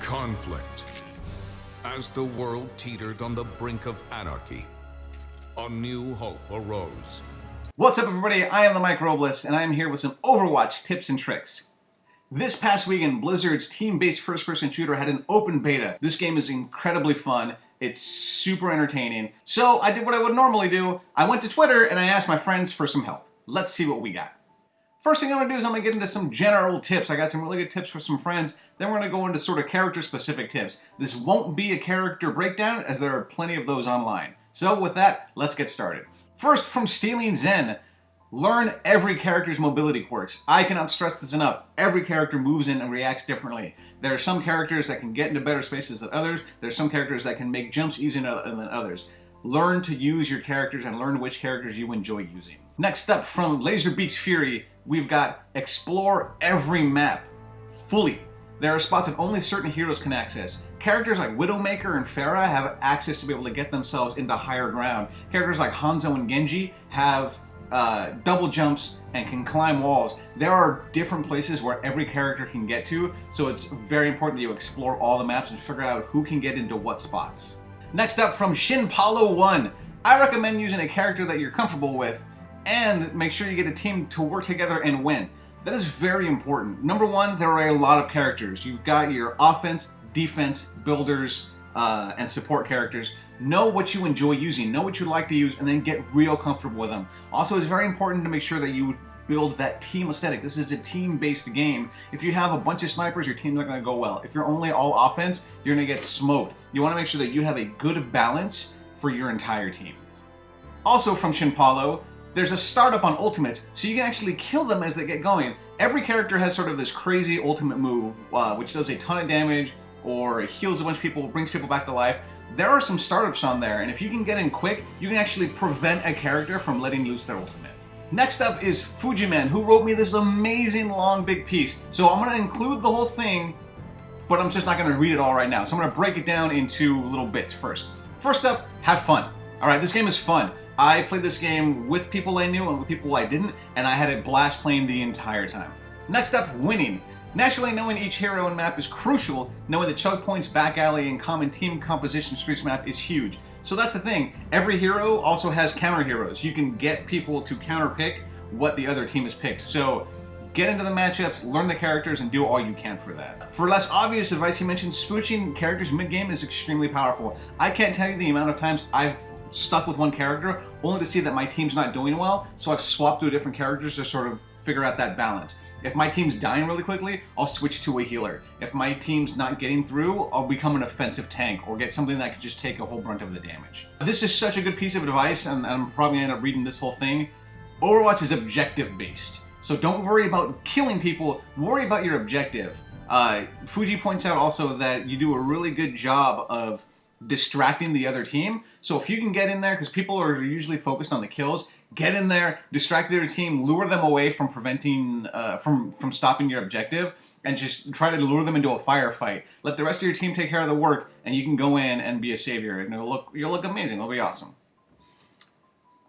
Conflict. As the world teetered on the brink of anarchy, a new hope arose. What's up, everybody? I am TheMikeRobles, and I am here with some Overwatch tips and tricks. This past weekend, Blizzard's team-based first-person shooter had an open beta. This game is incredibly fun. It's super entertaining. So I did what I would normally do. I went to Twitter and I asked my friends for some help. Let's see what we got. First thing I'm going to do is I'm going to get into some general tips. I got some really good tips for some friends. Then we're going to go into sort of character-specific tips. This won't be a character breakdown, as there are plenty of those online. So with that, let's get started. First, from Stealing Zen, learn every character's mobility quirks. I cannot stress this enough. Every character moves in and reacts differently. There are some characters that can get into better spaces than others. There's some characters that can make jumps easier than others. Learn to use your characters and learn which characters you enjoy using. Next up, from Laserbeak's Fury, we've got explore every map fully. There are spots that only certain heroes can access. Characters like Widowmaker and Pharah have access to be able to get themselves into higher ground. Characters like Hanzo and Genji have double jumps and can climb walls. There are different places where every character can get to, so it's very important that you explore all the maps and figure out who can get into what spots. Next up, from Shin Palo 1, I recommend using a character that you're comfortable with and make sure you get a team to work together and win. That is very important. Number one, there are a lot of characters. You've got your offense, defense, builders, and support characters. Know what you enjoy using, know what you like to use, and then get real comfortable with them. Also, it's very important to make sure that you build that team aesthetic. This is a team-based game. If you have a bunch of snipers, your team's not going to go well. If you're only all offense, you're going to get smoked. You want to make sure that you have a good balance for your entire team. Also from Shin Palo, there's a startup on ultimates, so you can actually kill them as they get going. Every character has sort of this crazy ultimate move, which does a ton of damage, or heals a bunch of people, brings people back to life. There are some startups on there, and if you can get in quick, you can actually prevent a character from letting loose their ultimate. Next up is Fujiman, who wrote me this amazing long big piece. So I'm going to include the whole thing, but I'm just not going to read it all right now. So I'm going to break it down into little bits first. First up, have fun. Alright, this game is fun. I played this game with people I knew and with people I didn't, and I had a blast playing the entire time. Next up, winning. Naturally, knowing each hero and map is crucial. Knowing the choke points, back alley, and common team composition streets map is huge. So that's the thing. Every hero also has counter heroes. You can get people to counter pick what the other team has picked. So get into the matchups, learn the characters, and do all you can for that. For less obvious advice, he mentioned switching characters mid-game is extremely powerful. I can't tell you the amount of times I've stuck with one character only to see that my team's not doing well, so I've swapped to different characters to sort of figure out that balance. If my team's dying really quickly, I'll switch to a healer. If my team's not getting through, I'll become an offensive tank or get something that could just take a whole brunt of the damage. This is such a good piece of advice, and I'm probably gonna end up reading this whole thing. Overwatch is objective based, so don't worry about killing people, worry about your objective. Fuji points out also that you do a really good job of distracting the other team. So if you can get in there, because people are usually focused on the kills, get in there, distract their team, lure them away from preventing, from stopping your objective, and just try to lure them into a firefight. Let the rest of your team take care of the work, and you can go in and be a savior, and you'll look amazing. It'll be awesome.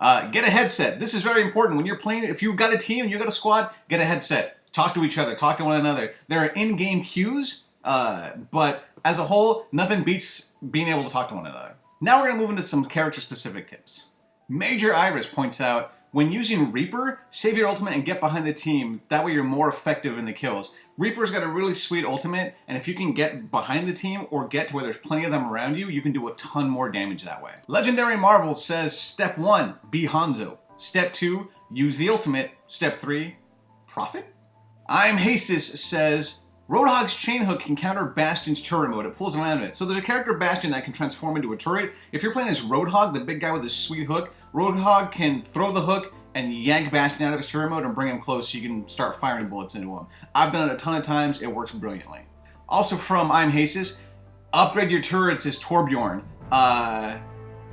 Get a headset. This is very important when you're playing. If you've got a team and you've got a squad, get a headset. Talk to each other. Talk to one another. There are in-game cues, but as a whole, nothing beats being able to talk to one another. Now we're going to move into some character-specific tips. Major Iris points out, when using Reaper, save your ultimate and get behind the team. That way you're more effective in the kills. Reaper's got a really sweet ultimate, and if you can get behind the team or get to where there's plenty of them around you, you can do a ton more damage that way. Legendary Marvel says, Step 1, be Hanzo. Step 2, use the ultimate. Step 3, profit? I'm Hasis says, Roadhog's chain hook can counter Bastion's turret mode. It pulls him out of it. So there's a character Bastion that can transform into a turret. If you're playing as Roadhog, the big guy with his sweet hook, Roadhog can throw the hook and yank Bastion out of his turret mode and bring him close so you can start firing bullets into him. I've done it a ton of times. It works brilliantly. Also from I'm Hasis, upgrade your turrets as Torbjorn.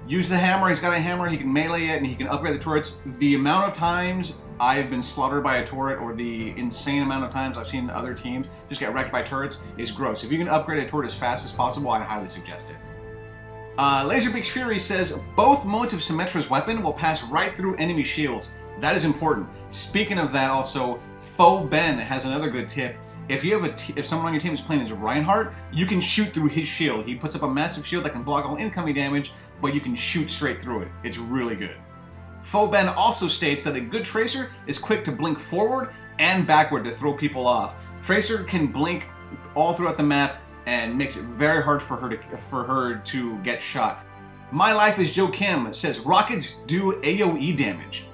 Use the hammer. He's got a hammer. He can melee it and he can upgrade the turrets. The amount of times I've been slaughtered by a turret, or the insane amount of times I've seen other teams just get wrecked by turrets, is gross. If you can upgrade a turret as fast as possible, I highly suggest it. Laserbeak's Fury says, both modes of Symmetra's weapon will pass right through enemy shields. That is important. Speaking of that also, Faux Ben has another good tip. If you have if someone on your team is playing as Reinhardt, you can shoot through his shield. He puts up a massive shield that can block all incoming damage, but you can shoot straight through it. It's really good. Foben also states that a good Tracer is quick to blink forward and backward to throw people off. Tracer can blink all throughout the map and makes it very hard for her to get shot. My Life is Joe Kim says rockets do AoE damage.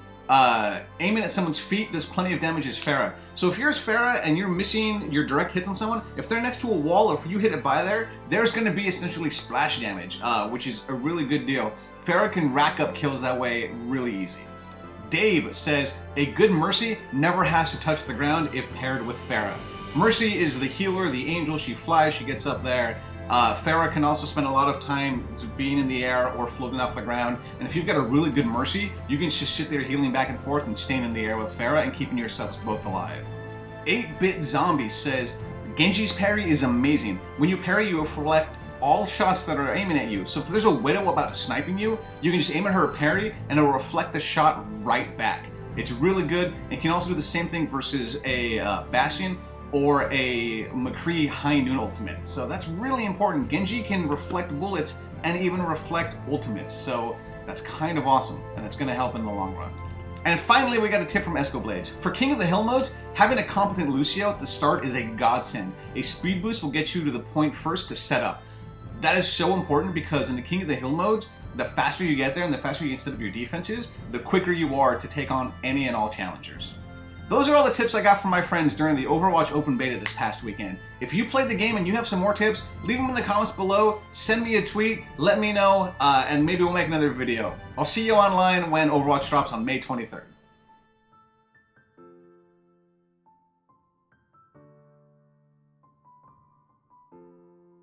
Aiming at someone's feet does plenty of damage as Pharah. So if you're as Pharah and you're missing your direct hits on someone, if they're next to a wall or if you hit it by there, there's going to be essentially splash damage, which is a really good deal. Pharah can rack up kills that way really easy. Dave says a good Mercy never has to touch the ground if paired with Pharah. Mercy is the healer, the angel. She flies, she gets up there. Pharah can also spend a lot of time being in the air or floating off the ground. And if you've got a really good Mercy, you can just sit there healing back and forth and staying in the air with Pharah and keeping yourselves both alive. 8-Bit Zombie says Genji's parry is amazing. When you parry, you reflect all shots that are aiming at you. So if there's a Widow about sniping you, you can just aim at her parry and it'll reflect the shot right back. It's really good. It can also do the same thing versus a Bastion or a McCree High Noon ultimate. So that's really important. Genji can reflect bullets and even reflect ultimates. So that's kind of awesome, and it's gonna help in the long run. And finally, we got a tip from Escoblades. For King of the Hill modes, having a competent Lucio at the start is a godsend. A speed boost will get you to the point first to set up. That is so important because in the King of the Hill modes, the faster you get there and the faster you can set up your defenses, the quicker you are to take on any and all challengers. Those are all the tips I got from my friends during the Overwatch Open Beta this past weekend. If you played the game and you have some more tips, leave them in the comments below, send me a tweet, let me know, and maybe we'll make another video. I'll see you online when Overwatch drops on May 23rd.